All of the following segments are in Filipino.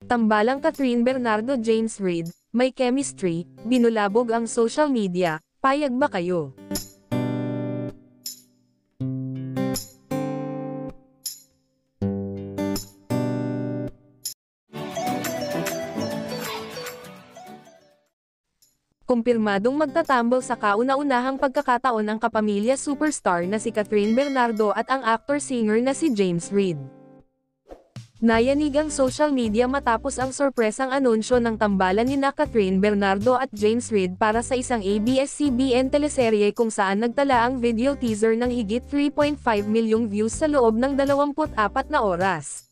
Tambalang Catherine Bernardo James Reid, may chemistry, binulabog ang social media, payag ba kayo? Kumpirmadong magtatambol sa kauna-unahang pagkakataon ang kapamilya superstar na si Catherine Bernardo at ang actor-singer na si James Reid. Nayanig ang social media matapos ang sorpresang anunsyo ng tambalan nina Catherine Bernardo at James Reid para sa isang ABS-CBN teleserye kung saan nagtala ang video teaser ng higit 3.5 milyong views sa loob ng 24 na oras.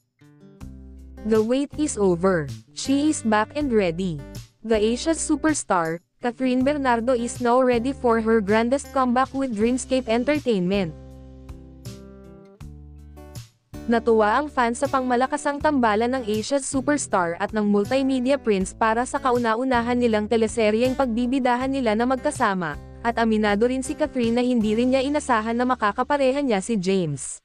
The wait is over. She is back and ready. The Asia's superstar, Catherine Bernardo is now ready for her grandest comeback with Dreamscape Entertainment. Natuwa ang fans sa pangmalakasang tambalan ng Asia's superstar at ng multimedia prince para sa kauna-unahan nilang teleseryeng pagbibidahan nila na magkasama, at aminado rin si Catherine na hindi rin niya inasahan na makakapareha niya si James.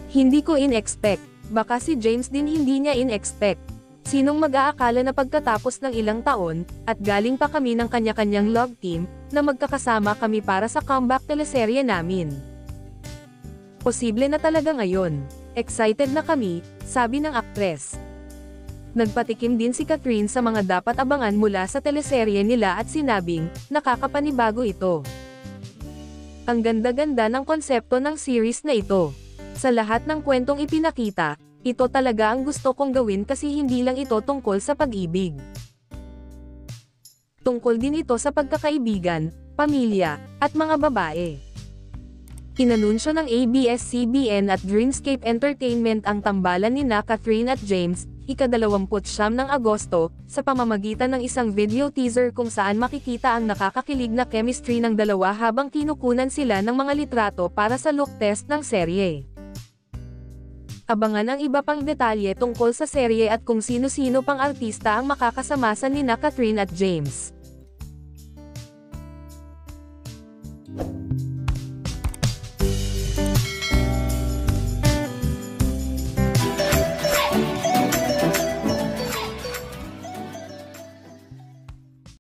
Hindi ko in-expect, baka si James din hindi niya in-expect. Sinong mag-aakala na pagkatapos ng ilang taon, at galing pa kami ng kanya-kanyang love team, na magkakasama kami para sa comeback teleserye namin. Posible na talaga ngayon. Excited na kami, sabi ng aktres. Nagpatikim din si Catherine sa mga dapat abangan mula sa teleserye nila at sinabing, nakakapanibago ito. Ang ganda-ganda ng konsepto ng series na ito. Sa lahat ng kwentong ipinakita, ito talaga ang gusto kong gawin kasi hindi lang ito tungkol sa pag-ibig. Tungkol din ito sa pagkakaibigan, pamilya, at mga babae. Inanunsyo ng ABS-CBN at Dreamscape Entertainment ang tambalan nina Catherine at James, ika-29 ng Agosto, sa pamamagitan ng isang video teaser kung saan makikita ang nakakakilig na chemistry ng dalawa habang kinukunan sila ng mga litrato para sa look test ng serye. Abangan ang iba pang detalye tungkol sa serye at kung sino-sino pang artista ang makakasama sa nina Catherine at James.